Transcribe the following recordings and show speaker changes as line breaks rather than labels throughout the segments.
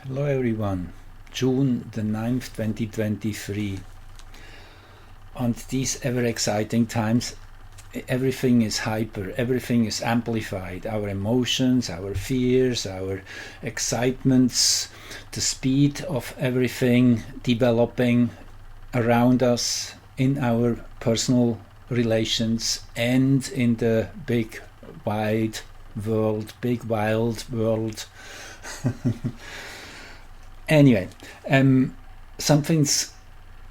Hello everyone, June the 9th, 2023. And these ever exciting times, everything is hyper, everything is amplified. Our emotions, our fears, our excitements, the speed of everything developing around us in our personal relations and in the big wild world. Anyway, something's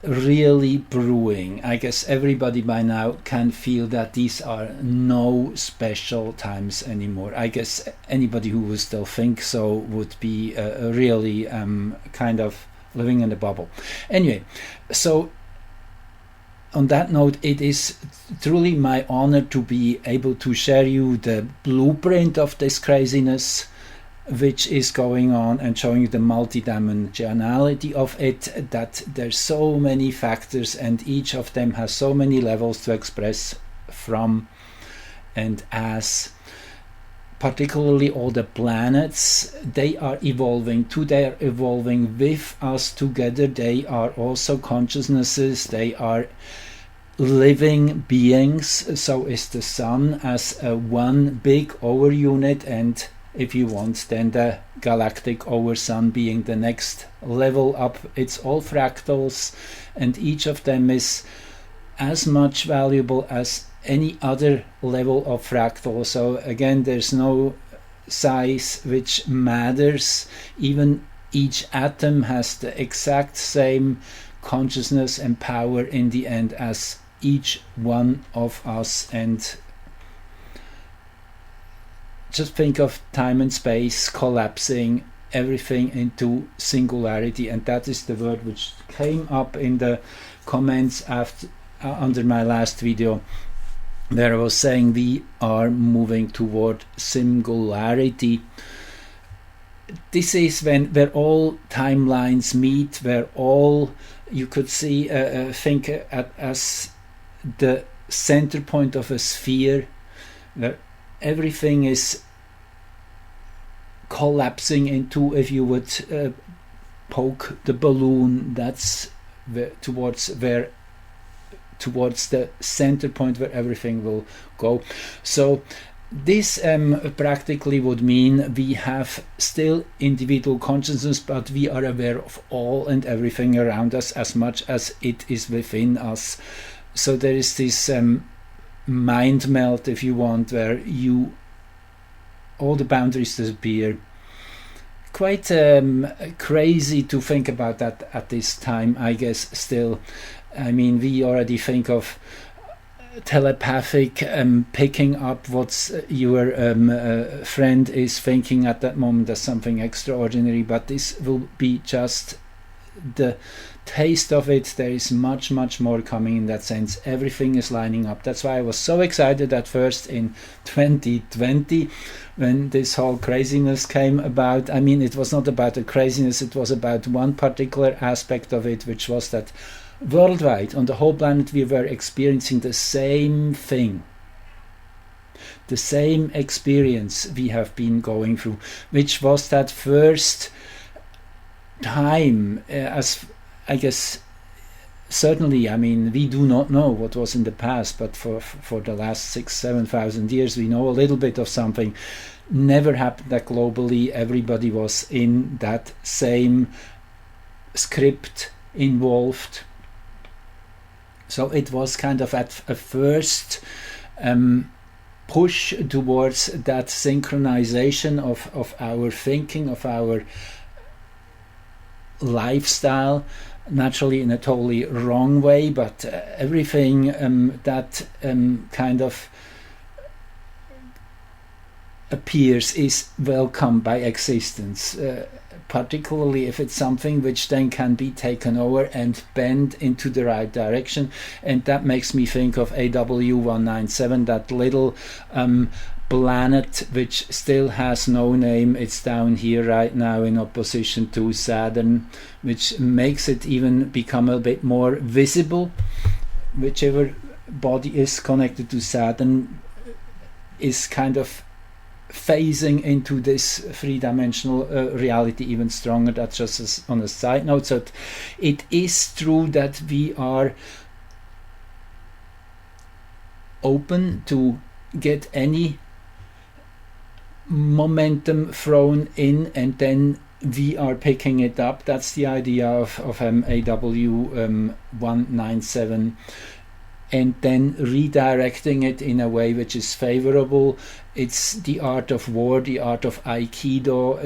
really brewing. I guess everybody by now can feel that these are no special times anymore. I guess anybody who would still think so would be really kind of living in a bubble. Anyway, so on that note, it is truly my honor to be able to share you the blueprint of this craziness which is going on and showing you the multidimensionality of it, that there's so many factors and each of them has so many levels to express from and as. Particularly all the planets, they are evolving too, they are evolving with us together, they are also consciousnesses, they are living beings. So is the sun as a one big over unit, and if you want, then the galactic over sun being the next level up. It's all fractals, and each of them is as much valuable as any other level of fractal. So again, there's no size which matters. Even each atom has the exact same consciousness and power in the end as each one of us. And just think of time and space collapsing everything into singularity, and that is the word which came up in the comments after under my last video, where I was saying we are moving toward singularity. This is where all timelines meet, where all you could see think as the center point of a sphere, where everything is collapsing into, if you would poke the balloon, that's towards the center point where everything will go. So this practically would mean we have still individual consciousness, but we are aware of all and everything around us as much as it is within us. So there is this mind melt, if you want, where all the boundaries disappear. Quite crazy to think about that at this time, I guess. Still, I mean, we already think of telepathic picking up what your friend is thinking at that moment as something extraordinary, but this will be just the taste of it. There is much more coming in that sense. Everything is lining up. That's why I was so excited at first in 2020 when this whole craziness came about. I mean, it was not about the craziness, it was about one particular aspect of it, which was that worldwide on the whole planet we were experiencing the same thing, the same experience we have been going through, which was that first time, as I guess, certainly, I mean, we do not know what was in the past, but for the last 6,000-7,000 years we know a little bit of something. Never happened that globally everybody was in that same script involved. So it was kind of at a first push towards that synchronization of our thinking, of our lifestyle, naturally in a totally wrong way, but everything that kind of appears is welcome by existence, particularly if it's something which then can be taken over and bent into the right direction. And that makes me think of AW197, that little planet which still has no name. It's down here right now in opposition to Saturn, which makes it even become a bit more visible. Whichever body is connected to Saturn is kind of phasing into this three-dimensional reality even stronger. That's just on a side note. So it is true that we are open to get any momentum thrown in, and then we are picking it up. That's the idea of AW 197, and then redirecting it in a way which is favorable. It's the art of war, the art of Aikido.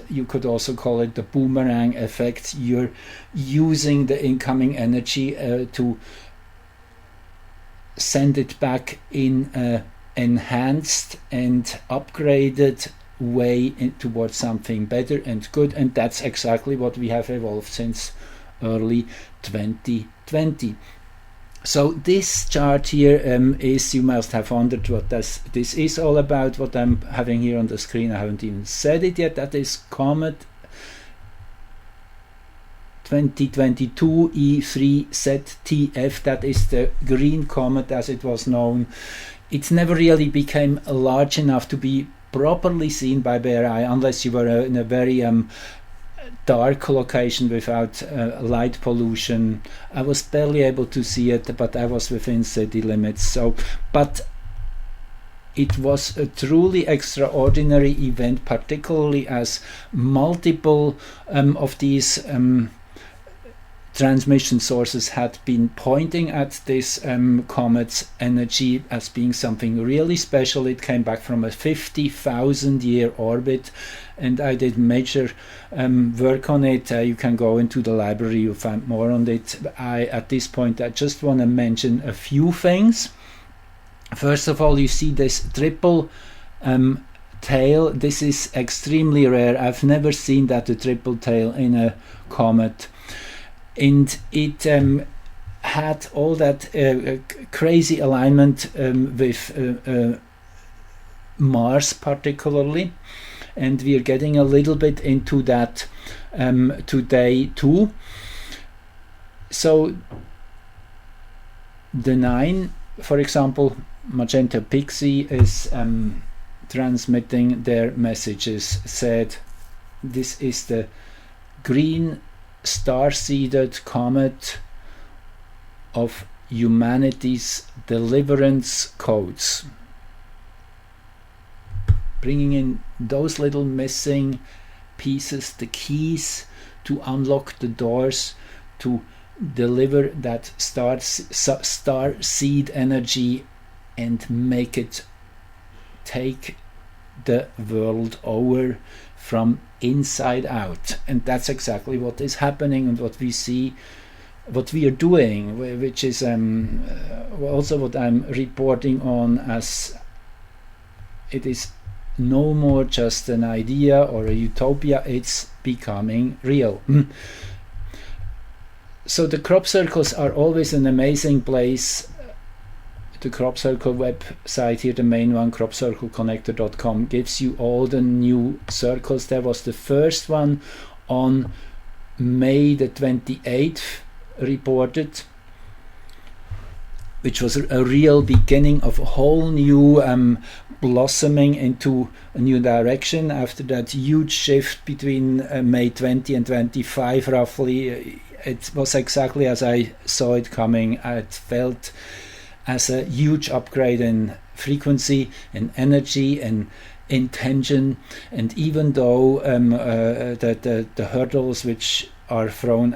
You could also call it the boomerang effect. You're using the incoming energy to send it back in a enhanced and upgraded way towards something better and good, and that's exactly what we have evolved since early 2020. So this chart here is, you must have wondered what this is all about. What I'm having here on the screen, I haven't even said it yet. That is Comet 2022 E3ZTF. That is the green comet as it was known. It never really became large enough to be properly seen by bare eye, unless you were in a very dark location without light pollution. I was barely able to see it, but I was within city limits. So, but it was a truly extraordinary event, particularly as multiple of these transmission sources had been pointing at this comet's energy as being something really special. It came back from a 50,000 year orbit, and I did major work on it. You can go into the library, you'll find more on it. At this point, I just want to mention a few things. First of all, you see this triple tail. This is extremely rare. I've never seen that, a triple tail in a comet. And it had all that crazy alignment with Mars particularly, and we are getting a little bit into that today too. So the 9, for example, Magenta Pixie is transmitting their messages, said this is the green star-seeded comet of humanity's deliverance codes, bringing in those little missing pieces, the keys to unlock the doors to deliver that star seed energy and make it take the world over from inside out. And that's exactly what is happening, and what we see, what we are doing, which is also what I'm reporting on, as it is no more just an idea or a utopia, it's becoming real. So the crop circles are always an amazing place. The crop circle website here, the main one, cropcircleconnector.com, gives you all the new circles. There was the first one on May the 28th reported, which was a real beginning of a whole new blossoming into a new direction after that huge shift between May 20 and 25 roughly. It was exactly as I saw it coming. It felt as a huge upgrade in frequency and energy and intention, and even though the hurdles which are thrown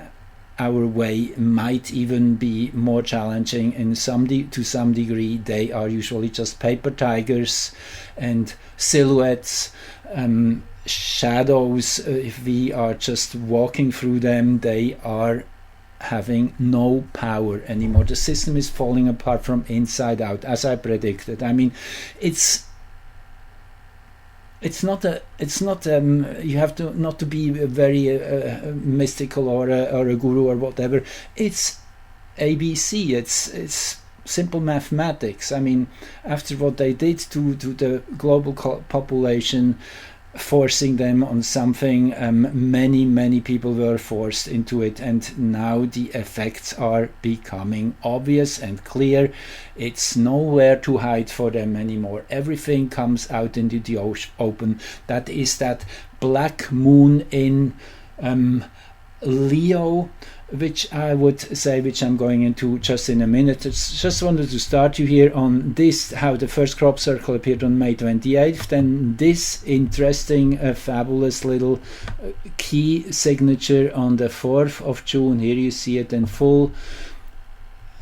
our way might even be more challenging to some degree, they are usually just paper tigers and silhouettes, shadows. If we are just walking through them, they are having no power anymore. The system is falling apart from inside out, as I predicted. I mean, it's not you have to not to be very mystical or a guru or whatever. It's ABC. It's simple mathematics. I mean, after what they did to the global population forcing them on something. Many people were forced into it, and now the effects are becoming obvious and clear. It's nowhere to hide for them anymore. Everything comes out into the open. That is that black moon in Leo, which I would say, which I'm going into just in a minute. Just wanted to start you here on this, how the first crop circle appeared on May 28th, then this interesting, fabulous little key signature on the 4th of June. Here you see it in full.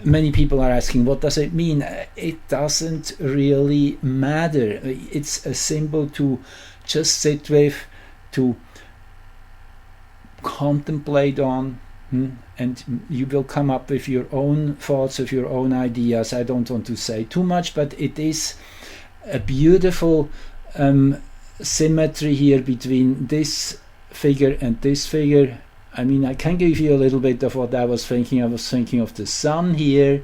Many people are asking, what does it mean? It doesn't really matter. It's a symbol to just sit with, to contemplate on, and you will come up with your own thoughts, with your own ideas. I don't want to say too much, but it is a beautiful symmetry here between this figure and this figure. I mean, I can give you a little bit of what I was thinking. I was thinking of the sun here,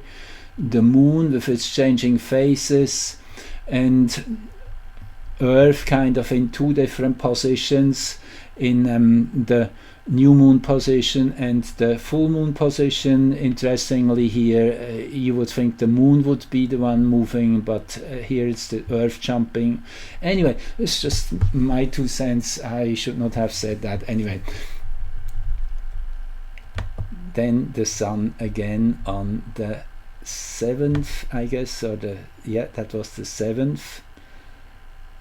the moon with its changing phases, and Earth kind of in two different positions, in the new moon position and the full moon position. Interestingly here, you would think the moon would be the one moving, but here it's the Earth jumping. Anyway, it's just my 2 cents. I should not have said that. Anyway, then the sun again on the 7th, I guess, or that was the 7th.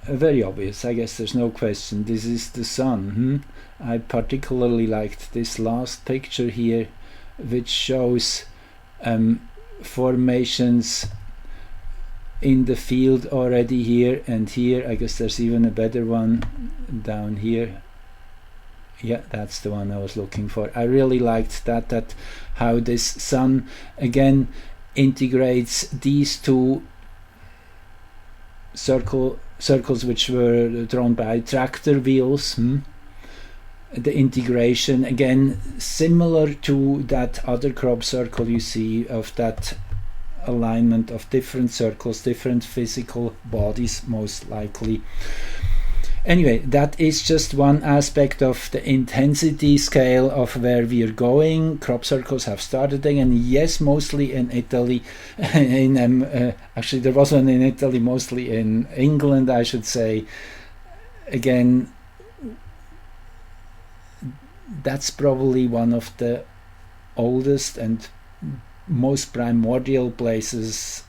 Very obvious, I guess there's no question. This is the sun. I particularly liked this last picture here, which shows formations in the field already here and here. I guess there's even a better one down here. Yeah, that's the one I was looking for. I really liked that how this sun again integrates these two circles which were drawn by tractor wheels. The integration again similar to that other crop circle you see, of that alignment of different circles, different physical bodies most likely. Anyway, that is just one aspect of the intensity scale of where we are going. Crop circles have started again, yes, mostly in Italy. Actually, there was one in Italy, mostly in England, I should say. Again, that's probably one of the oldest and most primordial places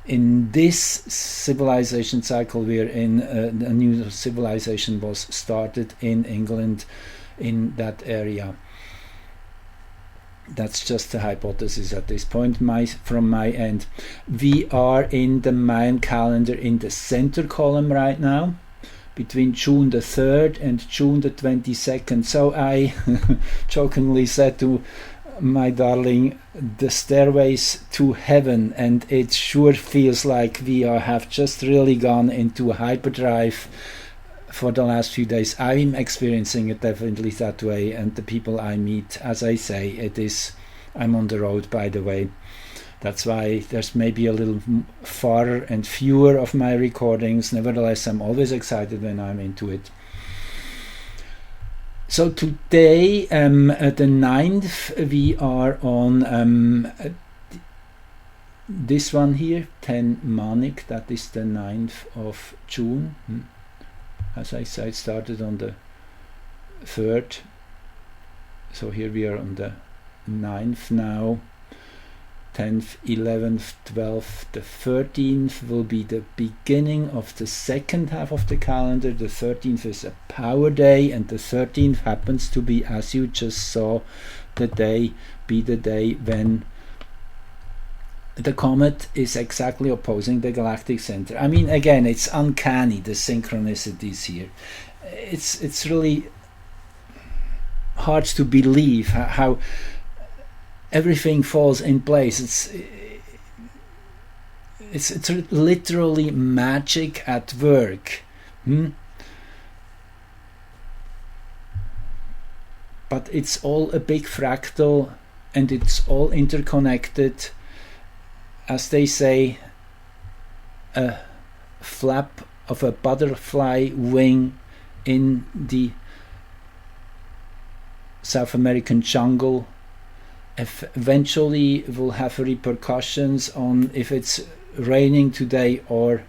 in this civilization cycle we're in. A new civilization was started in England, in that area. That's just a hypothesis at this point from my end. We are in the Mayan calendar in the center column right now, between June the 3rd and June the 22nd. So I jokingly said to my darling, the stairways to heaven, and it sure feels like we have just really gone into hyperdrive for the last few days. I'm experiencing it definitely that way, and the people I meet, as I say, I'm on the road, by the way. That's why there's maybe a little far and fewer of my recordings. Nevertheless, I'm always excited when I'm into it. So today, the 9th, we are on this one here, 10 Manic. That is the 9th of June. As I said, it started on the 3rd. So here we are on the 9th now. 10th, 11th, 12th, the 13th will be the beginning of the second half of the calendar. The 13th is a power day, and the 13th happens to be, as you just saw, the day when the comet is exactly opposing the galactic center. I mean, again, it's uncanny, the synchronicities here. It's really hard to believe how everything falls in place. It's literally magic at work. But it's all a big fractal, and it's all interconnected. As they say, a flap of a butterfly wing in the South American jungle eventually will have repercussions on if it's raining today or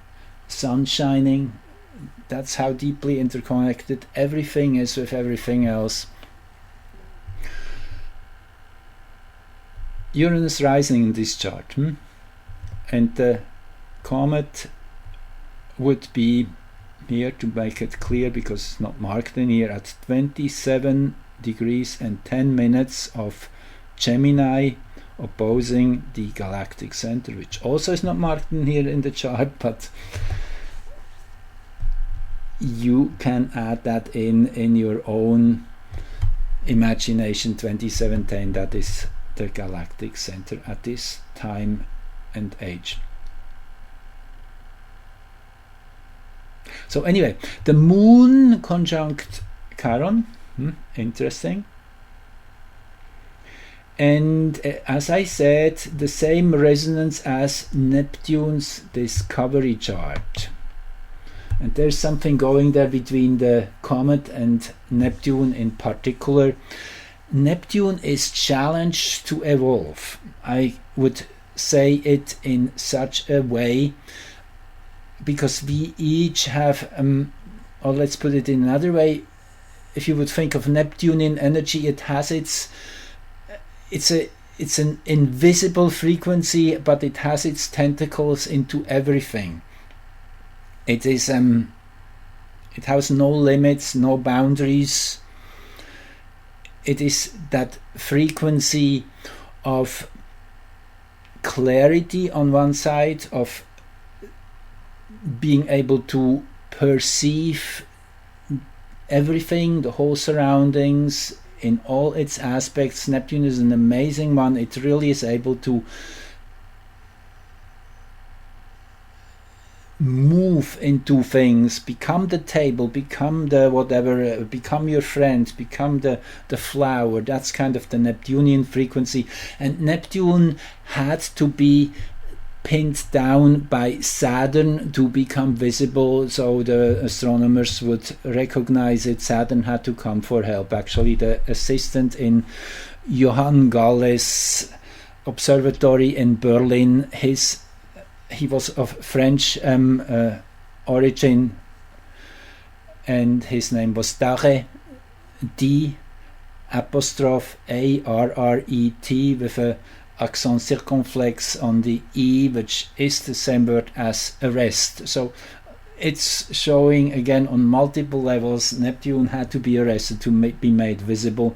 sun shining. That's how deeply interconnected everything is with everything else. Uranus rising in this chart, and the comet would be here, to make it clear because it's not marked in here, at 27 degrees and 10 minutes of Gemini, opposing the galactic center, which also is not marked in here in the chart, but you can add that in your own imagination. 2710, that is the galactic center at this time and age. So anyway, the moon conjunct Chiron, interesting. And as I said, the same resonance as Neptune's discovery chart. And there's something going there between the comet and Neptune in particular. Neptune is challenged to evolve. I would say it in such a way because we each have, or let's put it in another way, if you would think of Neptunian energy, it has it's an invisible frequency, but it has its tentacles into everything. It is it has no limits, no boundaries. It is that frequency of clarity on one side, of being able to perceive everything, the whole surroundings in all its aspects. Neptune is an amazing one. It really is able to move into things, become the table, become the whatever, become your friend, become the flower. That's kind of the Neptunian frequency. And Neptune had to be pinned down by Saturn to become visible, so the astronomers would recognize it. Saturn had to come for help. Actually, the assistant in Johann Galle's observatory in Berlin, he was of French origin, and his name was Darret, D''Arret with a accent circumflex on the E, which is the same word as arrest. So it's showing again on multiple levels. Neptune had to be arrested to be made visible.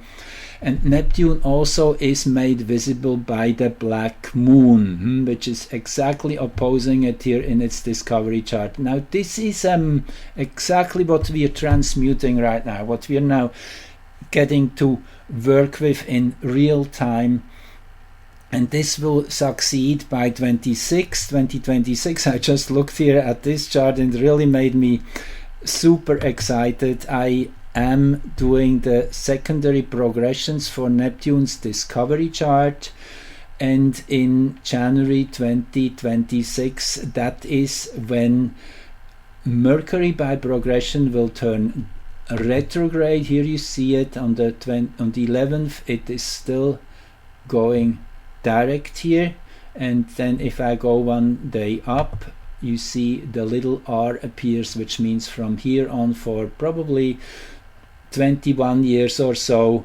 And Neptune also is made visible by the black moon, which is exactly opposing it here in its discovery chart. Now this is exactly what we are transmuting right now, what we are now getting to work with in real time. And this will succeed by 2026. I just looked here at this chart and it really made me super excited. I am doing the secondary progressions for Neptune's discovery chart, and in January 2026, that is when Mercury by progression will turn retrograde. Here you see it on the 11th. It is still going direct here, and then if I go one day up, you see the little R appears, which means from here on for probably 21 years or so,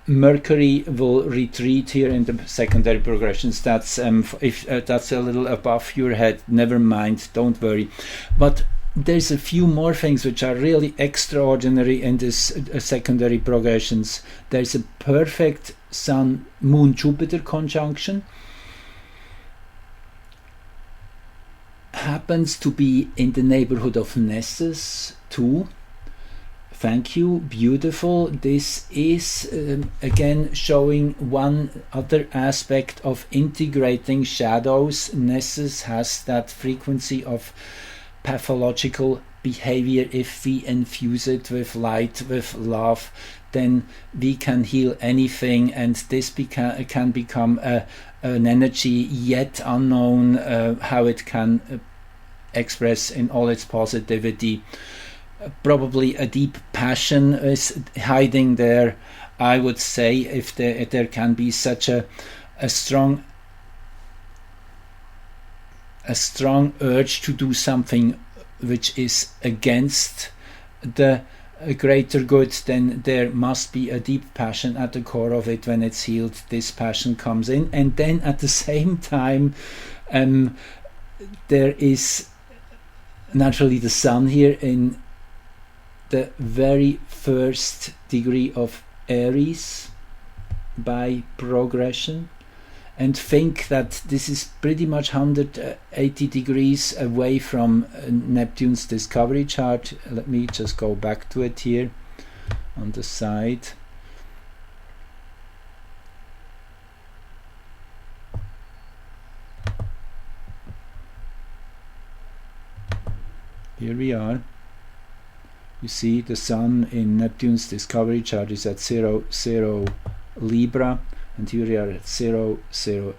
Mercury will retreat here in the secondary progressions. That's if that's a little above your head, never mind, don't worry. But there's a few more things which are really extraordinary in this secondary progressions. There's a perfect Sun Moon Jupiter conjunction, happens to be in the neighborhood of Nessus too. Thank you, beautiful. This is again showing one other aspect of integrating shadows. Nessus has that frequency of pathological behavior. If we infuse it with light, with love, then we can heal anything, and this can become an energy yet unknown, how it can express in all its positivity. probably a deep passion is hiding there. I would say if there can be such a strong urge to do something which is against the greater good, then there must be a deep passion at the core of it. When it's healed, this passion comes in, and then at the same time there is naturally the sun here in the very first degree of Aries by progression, and think that this is pretty much 180 degrees away from Neptune's discovery chart. Let me just go back to it here on the side. Here we are. You see the sun in Neptune's discovery chart is at 0 Libra, and here we are at 0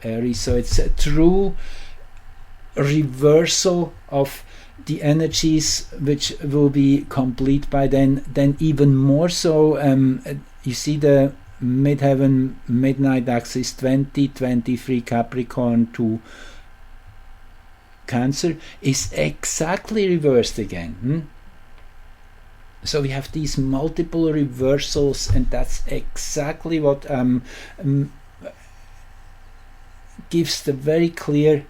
Aries. So it's a true reversal of the energies, which will be complete by then even more so. You see the midheaven midnight axis 2023 Capricorn to Cancer is exactly reversed again. So we have these multiple reversals, and that's exactly what gives the very clear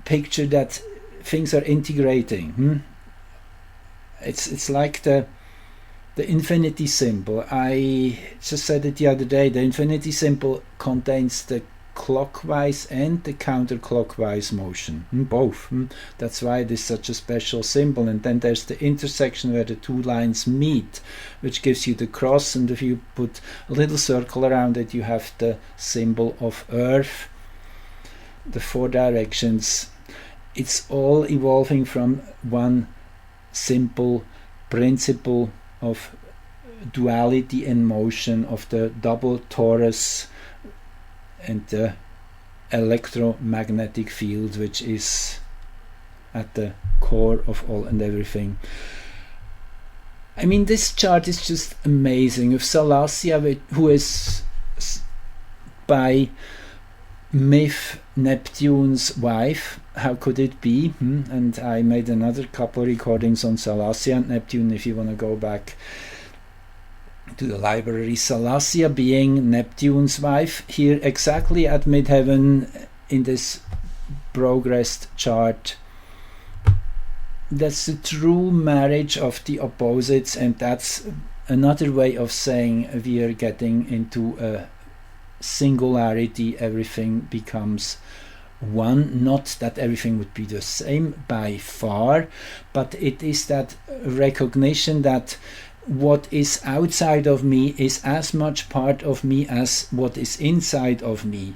picture that things are integrating. It's like the infinity symbol. I just said it the other day. The infinity symbol contains the clockwise and the counterclockwise motion, both. That's why it is such a special symbol. And then there's the intersection where the two lines meet, which gives you the cross, and if you put a little circle around it, you have the symbol of Earth, the four directions. It's all evolving from one simple principle of duality in motion, of the double torus and the electromagnetic field, which is at the core of all and everything. I mean, this chart is just amazing. With Salacia, who is by myth Neptune's wife, how could it be? And I made another couple recordings on Salacia and Neptune, if you want to go back to the library. Salacia being Neptune's wife, here exactly at midheaven in this progressed chart. That's the true marriage of the opposites, and that's another way of saying we are getting into a singularity. Everything becomes one. Not that everything would be the same by far, but it is that recognition that what is outside of me is as much part of me as what is inside of me,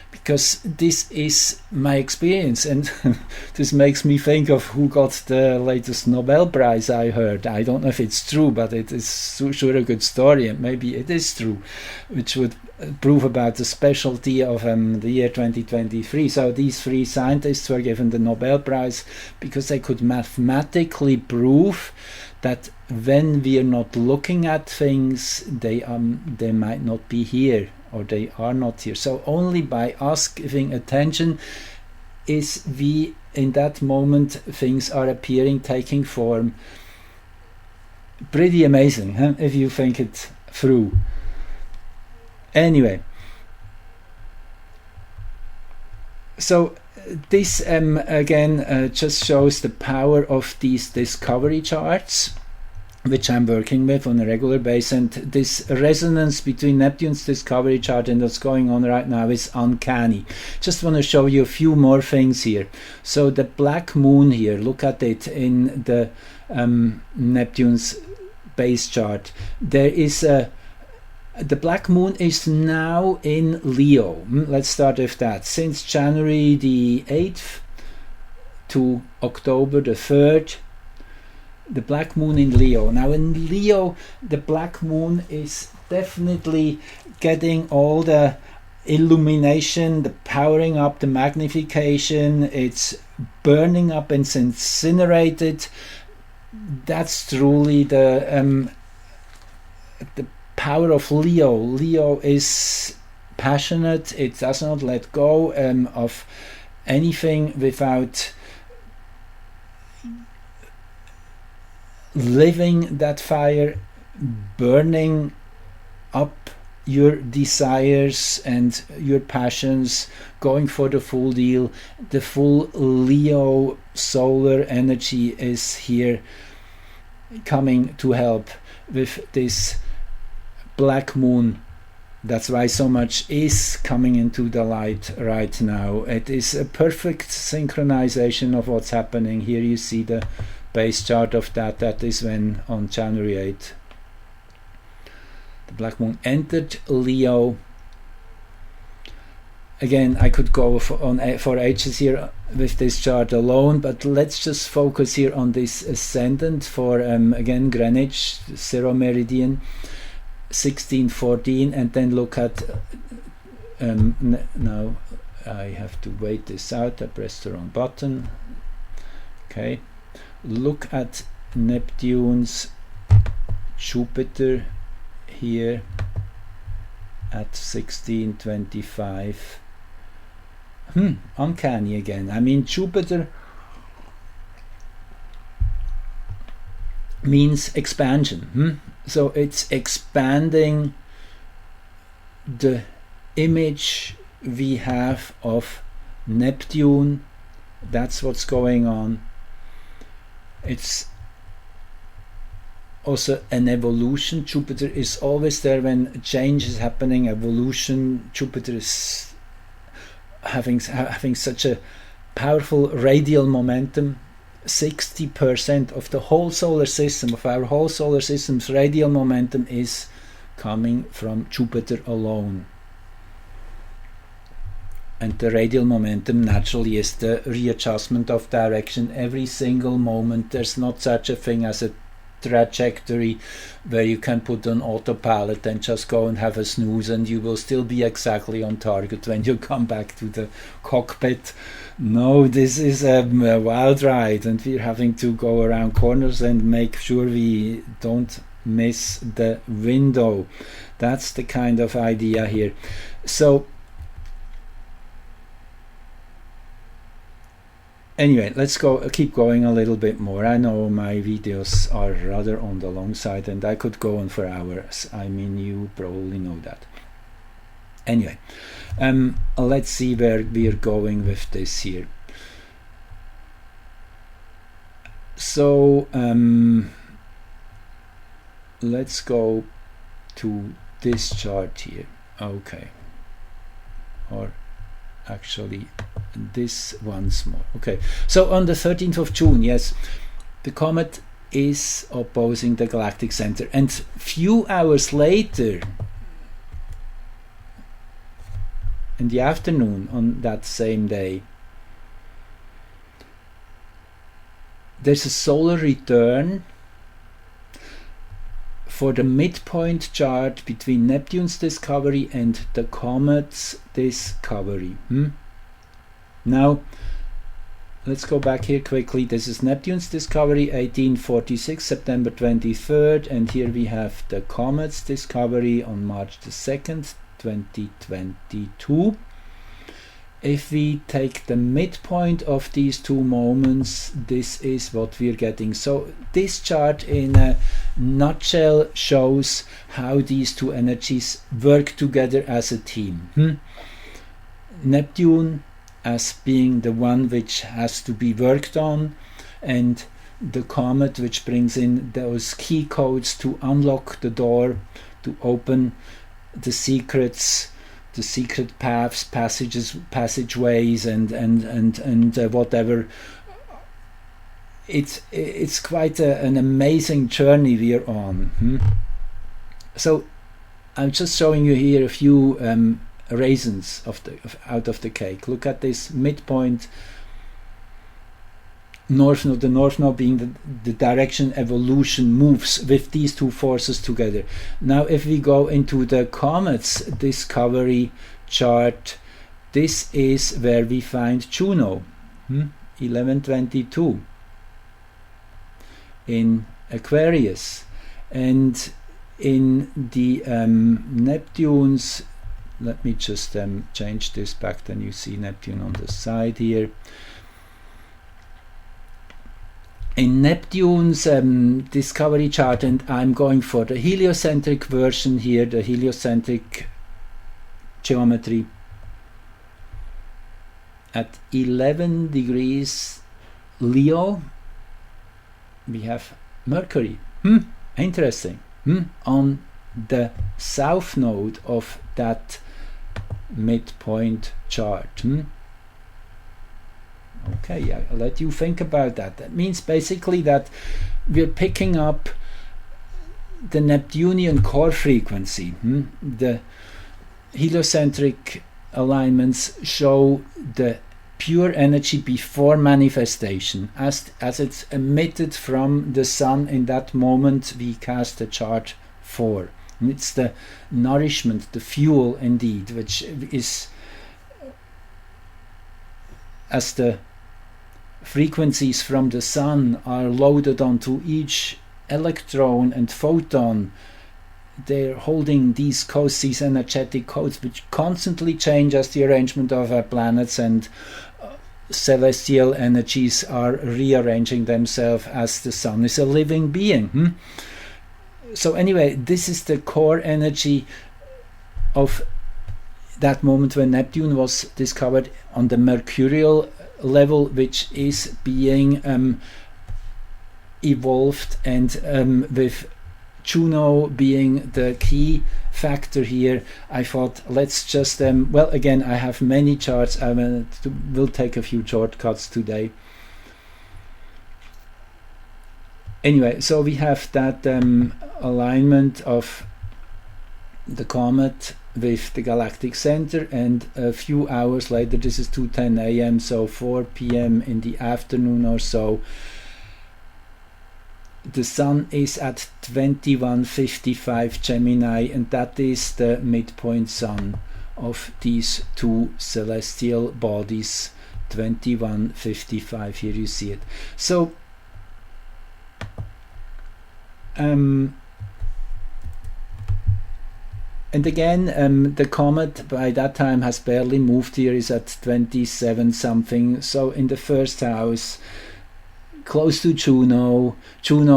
because this is my experience. And this makes me think of who got the latest Nobel Prize. I heard, I don't know if it's true, but it is sure a good story, and maybe it is true, which would prove about the specialty of the year 2023. So these three scientists were given the Nobel Prize because they could mathematically prove that when we are not looking at things, they might not be here, or they are not here. So only by us giving attention is we, in that moment, things are appearing, taking form. Pretty amazing, huh? If you think it through. Anyway, so this again just shows the power of these discovery charts, which I'm working with on a regular basis. And this resonance between Neptune's discovery chart and what's going on right now is uncanny. Just want to show you a few more things here. So the black moon here, look at it in the Neptune's base chart. There is the black moon is now in Leo. Let's start with that. Since January the 8th to October the 3rd, the black moon in Leo. Now in Leo, the black moon is definitely getting all the illumination, the powering up, the magnification. It's burning up and incinerated that's truly the power of Leo. Leo is passionate. It does not let go of anything without living that fire, burning up your desires and your passions, going for the full deal. The full Leo solar energy is here coming to help with this black moon. That's why so much is coming into the light right now. It is a perfect synchronization of what's happening. Here you see the base chart of that. That is when on January 8th the black moon entered Leo. Again, I could go for ages here with this chart alone, but let's just focus here on this ascendant for again Greenwich 0 meridian 1614, and then look at now I have to wait this out. I pressed the wrong button. Okay, look at Neptune's Jupiter here at 1625. Uncanny again. I mean, Jupiter means expansion. So it's expanding the image we have of Neptune. That's what's going on. It's also an evolution. Jupiter is always there when change is happening, evolution. Jupiter is having such a powerful radial momentum. 60% of the whole solar system, of our whole solar system's radial momentum is coming from Jupiter alone. And the radial momentum naturally is the readjustment of direction every single moment. There's not such a thing as a trajectory where you can put on autopilot and just go and have a snooze and you will still be exactly on target when you come back to the cockpit. No, this is a wild ride, and we're having to go around corners and make sure we don't miss the window. That's the kind of idea here. So anyway, let's keep going a little bit more. I know my videos are rather on the long side and I could go on for hours. I mean, you probably know that. Anyway, let's see where we're going with this here. So let's go to this chart here. Okay, or actually this once more. Okay, so on the 13th of June, yes, the comet is opposing the galactic center, and few hours later in the afternoon on that same day, there's a solar return for the midpoint chart between Neptune's discovery and the comet's discovery. Now let's go back here quickly. This is Neptune's discovery, 1846, September 23rd, and here we have the comet's discovery on March the 2nd, 2022. If we take the midpoint of these two moments, this is what we're getting. So this chart in a nutshell shows how these two energies work together as a team. Neptune as being the one which has to be worked on, and the comet which brings in those key codes to unlock the door, to open the secrets, the secret paths, passageways, and whatever. It's quite an amazing journey we're on. So I'm just showing you here a few raisins out of the cake. Look at this midpoint. North node, the north node being the direction evolution moves with these two forces together. Now if we go into the comet's discovery chart, this is where we find Juno, 1122. in Aquarius. And in the Neptunes, let me just change this back, then you see Neptune on the side here. In Neptune's discovery chart, and I'm going for the heliocentric version here, the heliocentric geometry, at 11 degrees Leo, we have Mercury. Interesting. On the south node of that midpoint chart. Okay, I'll let you think about that. That means basically that we're picking up the Neptunian core frequency. The heliocentric alignments show the pure energy before manifestation, as it's emitted from the sun in that moment we cast the chart for. And it's the nourishment, the fuel indeed, which is, as the frequencies from the sun are loaded onto each electron and photon, they're holding these codes, these energetic codes, which constantly change as the arrangement of our planets and celestial energies are rearranging themselves as the sun is a living being. So anyway, this is the core energy of that moment when Neptune was discovered on the mercurial level, which is being evolved, and with Juno being the key factor here, I thought let's just well, again, I have many charts. I will take a few shortcuts today. Anyway, so we have that alignment of the comet with the galactic center, and a few hours later, this is 2:10 a.m., so 4 p.m. in the afternoon or so, the sun is at 2155 Gemini, and that is the midpoint sun of these two celestial bodies. 2155, here you see it. So and again, the comet by that time has barely moved here, is at 27 something, so in the first house, close to Juno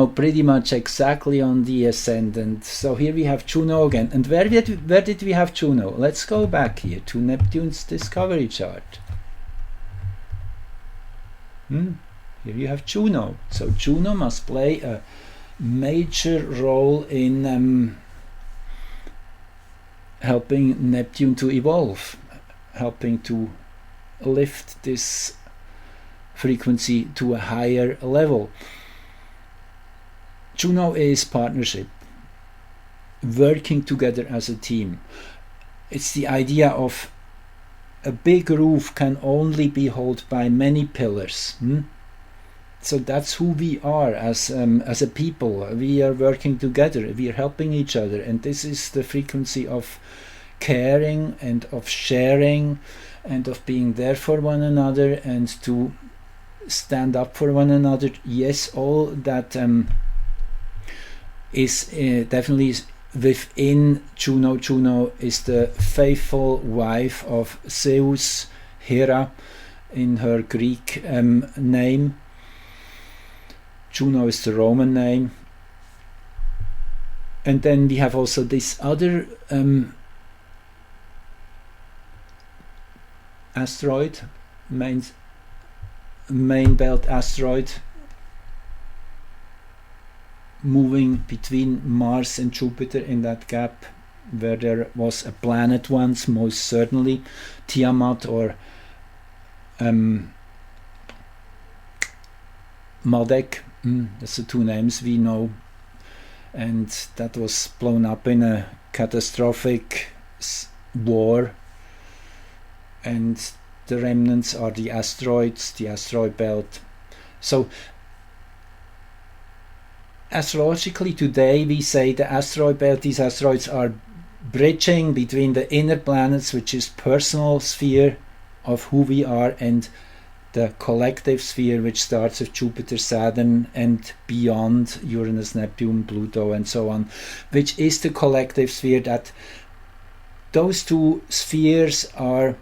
pretty much exactly on the ascendant. So here we have Juno again. And where did we have Juno? Let's go back here to Neptune's discovery chart. Here you have Juno. So Juno must play a major role in helping Neptune to evolve, helping to lift this frequency to a higher level. Juno is partnership, working together as a team. It's the idea of a big roof can only be held by many pillars. So that's who we are as a people. We are working together, we are helping each other, and this is the frequency of caring and of sharing and of being there for one another and to stand up for one another. Yes, all that is definitely within Juno. Juno is the faithful wife of Zeus, Hera in her Greek name. Juno is the Roman name. And then we have also this other asteroid, main belt asteroid, moving between Mars and Jupiter in that gap where there was a planet once, most certainly Tiamat or Madek. That's the two names we know, and that was blown up in a catastrophic war, and the remnants are the asteroids, the asteroid belt. So astrologically today we say the asteroid belt, these asteroids are bridging between the inner planets, which is personal sphere of who we are, and the collective sphere, which starts with Jupiter, Saturn, and beyond Uranus, Neptune, Pluto, and so on, which is the collective sphere. That those two spheres are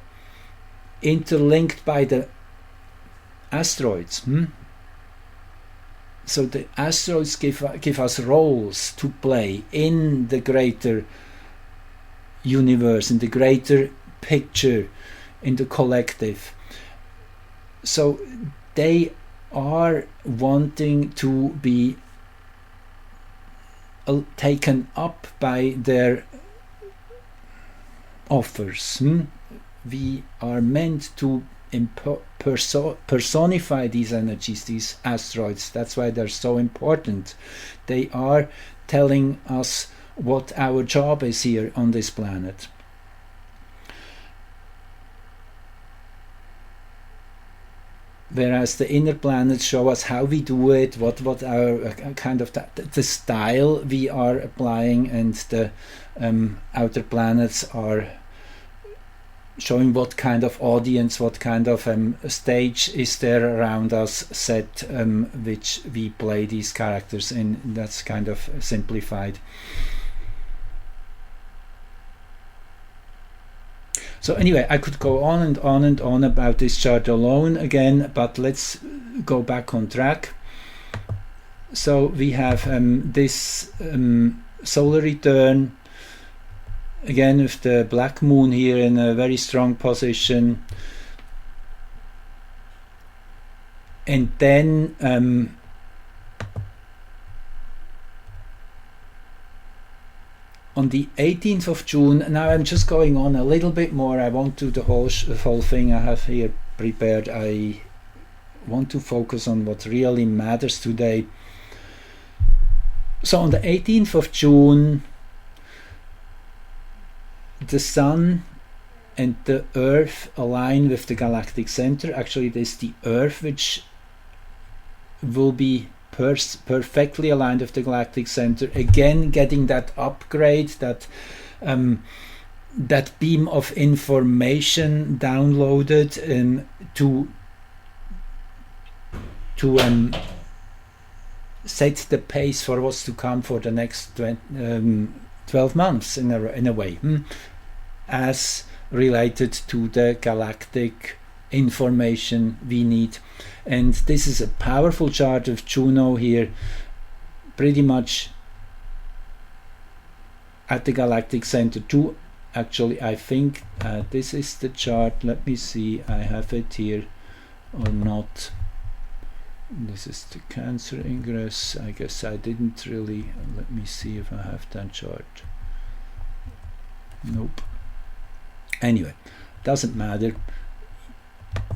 interlinked by the asteroids. So the asteroids give us roles to play in the greater universe, in the greater picture, in the collective. So they are wanting to be taken up by their offers. We are meant to personify these energies, these asteroids. That's why they're so important. They are telling us what our job is here on this planet. Whereas the inner planets show us how we do it, what our kind of the style we are applying, and the outer planets are showing what kind of audience, what kind of stage is there around us set, which we play these characters in. That's kind of simplified. So anyway, I could go on and on and on about this chart alone again, but let's go back on track. So we have this solar return, again with the black moon here in a very strong position. And then on the 18th of June, now I'm just going on a little bit more. I won't do the whole thing I have here prepared. I want to focus on what really matters today. So on the 18th of June, the Sun and the Earth align with the galactic center. Actually, it is the Earth which will be perfectly aligned with the galactic center, again getting that upgrade, that beam of information downloaded to set the pace for what's to come for the next 12 months in a way, as related to the galactic information we need. And this is a powerful chart of Juno here, pretty much at the galactic center too. Actually, I think this is the chart. Let me see, I have it here or not. This is the Cancer ingress. I guess I didn't really. Let me see if I have that chart. Nope. Anyway, doesn't matter.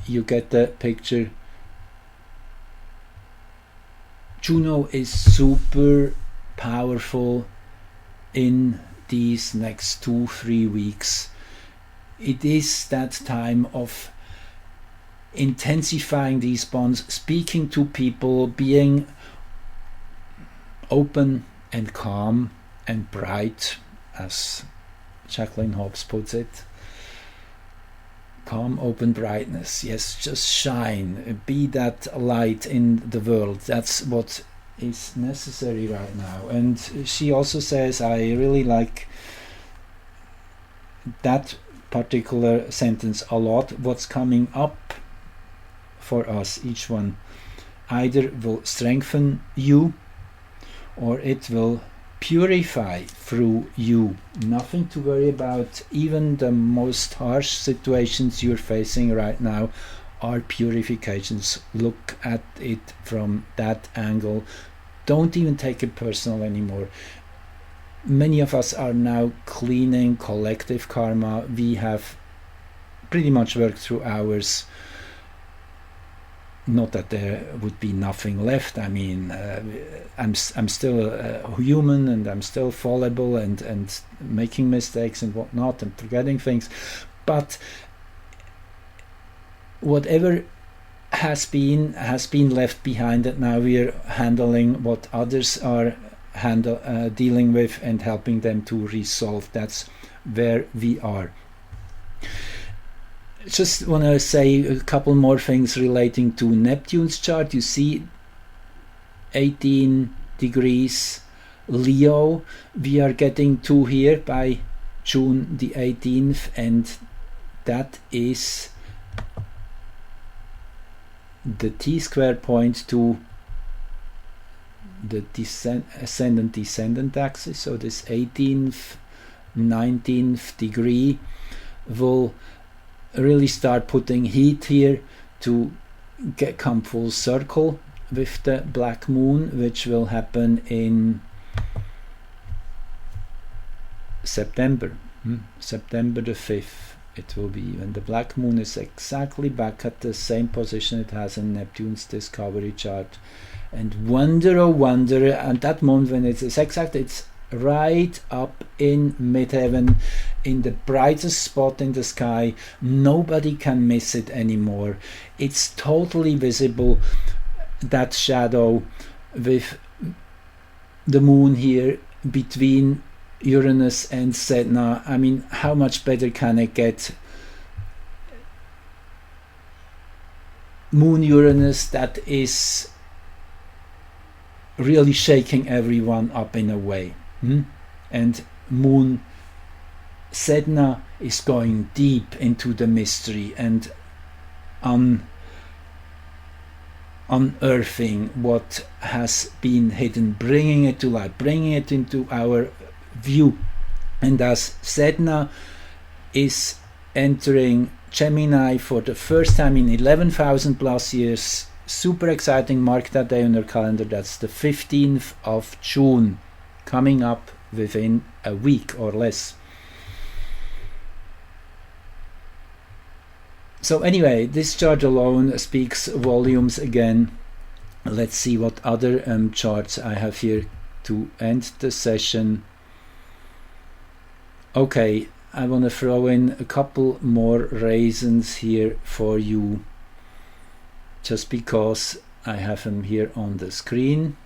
You get the picture. Juno is super powerful in these next 2-3 weeks. It is that time of intensifying these bonds, speaking to people, being open and calm and bright, as Jacqueline Hobbs puts it. Calm, open brightness. Yes, just shine. Be that light in the world. That's what is necessary right now. And she also says, I really like that particular sentence a lot. What's coming up for us, each one, either will strengthen you or it will purify through you. Nothing to worry about. Even the most harsh situations you're facing right now are purifications. Look at it from that angle. Don't even take it personal anymore. Many of us are now cleaning collective karma. We have pretty much worked through ours. Not that there would be nothing left. I mean, I'm still a human, and I'm still fallible and making mistakes and whatnot and forgetting things. But whatever has been left behind, and now we are handling what others are dealing with and helping them to resolve. That's where we are. just want to say a couple more things relating to Neptune's chart. You see 18 degrees Leo we are getting to here by June the 18th, and that is the T-square point to the ascendant-descendant axis. So this 18th, 19th degree will really start putting heat here to come full circle with the black moon, which will happen in September. September the 5th it will be, when the black moon is exactly back at the same position it has in Neptune's discovery chart. And wonder, oh wonder, at that moment when it's exact, it's right up in midheaven, in the brightest spot in the sky. Nobody can miss it anymore. It's totally visible, that shadow with the moon here between Uranus and Sedna. I mean, how much better can it get? Moon Uranus, that is really shaking everyone up in a way. And Moon Sedna is going deep into the mystery and unearthing what has been hidden, bringing it to light, bringing it into our view. And as Sedna is entering Gemini for the first time in 11,000 plus years, super exciting, mark that day on your calendar. That's the 15th of June, coming up within a week or less. So anyway, this chart alone speaks volumes again. Let's see what other charts I have here to end the session. Okay, I want to throw in a couple more reasons here for you, just because I have them here on the screen.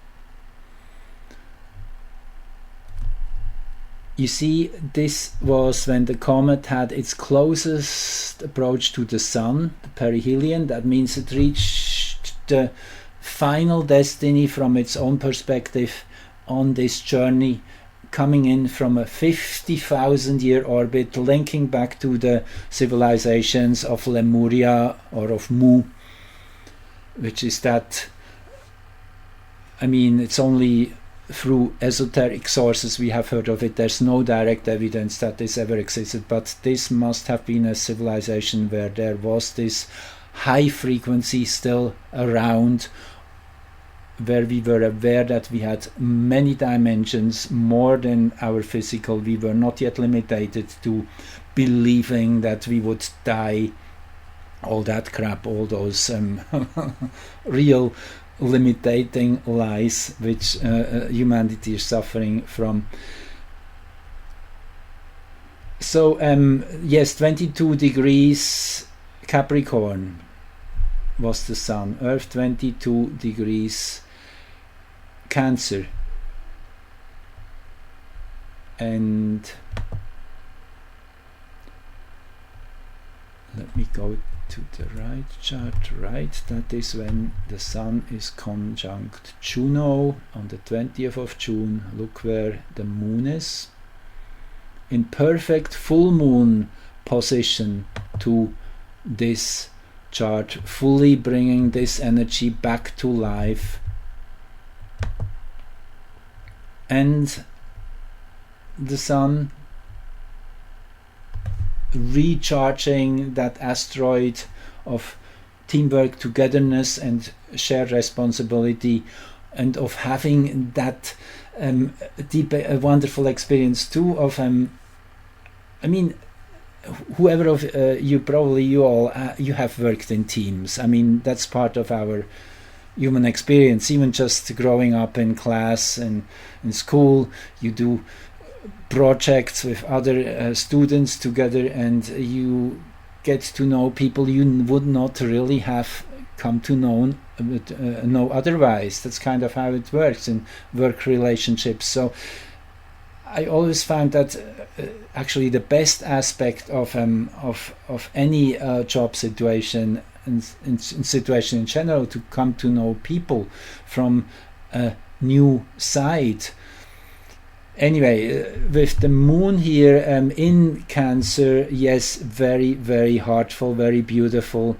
You see, this was when the comet had its closest approach to the sun, the perihelion. That means it reached the final destiny from its own perspective on this journey, coming in from a 50,000 year orbit, linking back to the civilizations of Lemuria or of Mu, which is that, I mean, it's only through esoteric sources we have heard of it. There's no direct evidence that this ever existed, but this must have been a civilization where there was this high frequency still around, where we were aware that we had many dimensions more than our physical. We were not yet limited to believing that we would die, all that crap, all those real limiting lies which humanity is suffering from. So yes, 22 degrees Capricorn was the sun, Earth 22 degrees Cancer, and let me go to the right chart. Right, that is when the sun is conjunct Juno on the 20th of June. Look where the moon is, in perfect full moon position to this chart, fully bringing this energy back to life. And the sun recharging that asteroid of teamwork, togetherness and shared responsibility, and of having that deep, wonderful experience too of I mean, whoever of you, probably you all, you have worked in teams. I mean, that's part of our human experience. Even just growing up in class and in school, you do projects with other students together, and you get to know people you would not really have come to know otherwise. That's kind of how it works in work relationships. So I always found that actually the best aspect of any job situation and situation in general, to come to know people from a new side. Anyway, with the moon here in Cancer, yes, very, very heartful, very beautiful.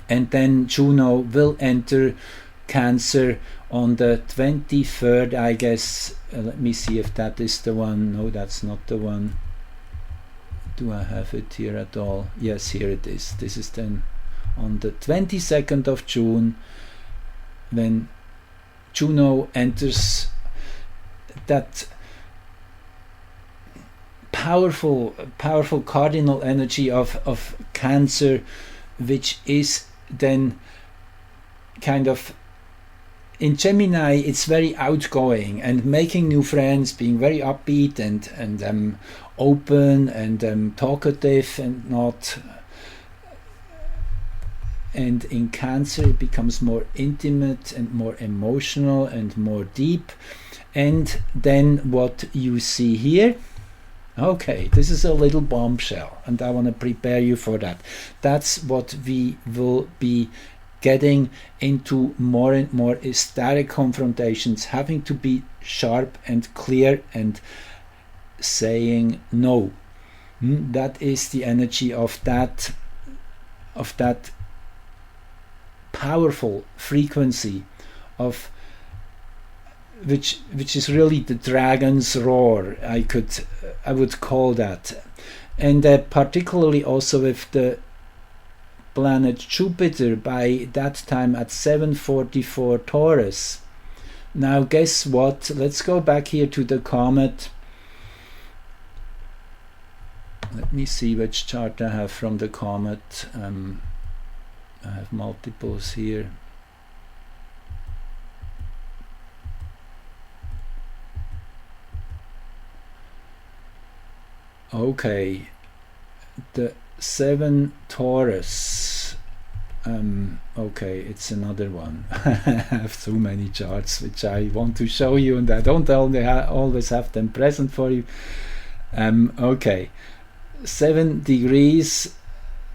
And then Juno will enter Cancer on the 23rd, I guess. Let me see if that is the one. No, that's not the one. Do I have it here at all? Yes, here it is. This is then on the 22nd of June, when Juno enters that powerful cardinal energy of Cancer, which is then kind of, in Gemini, it's very outgoing and making new friends, being very upbeat and open and talkative and not. And in Cancer, it becomes more intimate and more emotional and more deep. And then what you see here, okay, this is a little bombshell, and I want to prepare you for that. That's what we will be getting into more and more, is direct confrontations, having to be sharp and clear and saying no. That is the energy of that powerful frequency of which is really the dragon's roar, I would call that. And particularly also with the planet Jupiter by that time at 744 Taurus. Now guess what? Let's go back here to the comet. Let me see which chart I have from the comet. I have multiples here. Okay, the 7 Taurus. Okay, it's another one. I have so many charts which I want to show you, and I don't always have them present for you. Okay, 7 degrees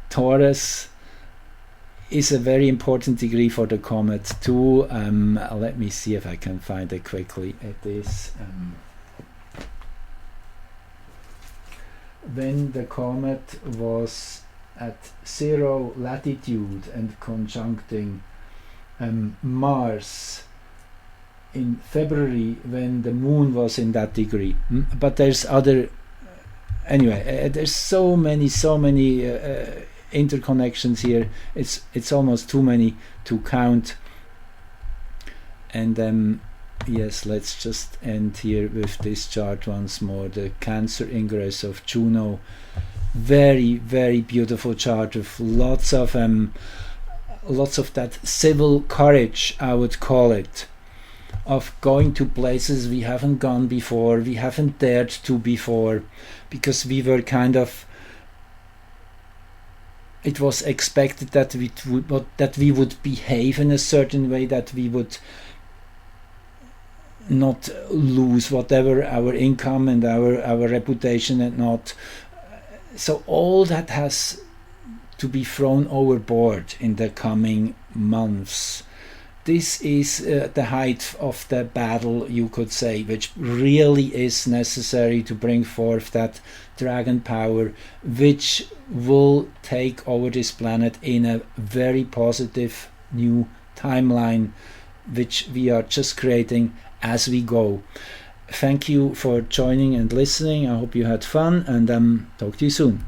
Taurus is a very important degree for the comet too. Let me see if I can find it quickly. It is when the comet was at 0 latitude and conjuncting Mars in February, when the moon was in that degree. But there's other, anyway, there's so many interconnections here. It's almost too many to count. And yes, let's just end here with this chart once more. The Cancer ingress of Juno, very, very beautiful chart with lots of that civil courage, I would call it, of going to places we haven't gone before, we haven't dared to before, because we were kind of, it was expected that we would behave in a certain way, that we would not lose whatever our income and our reputation and not. So all that has to be thrown overboard in the coming months. This is the height of the battle, you could say, which really is necessary to bring forth that dragon power, which will take over this planet in a very positive new timeline, which we are just creating as we go. Thank you for joining and listening. I hope you had fun, and talk to you soon.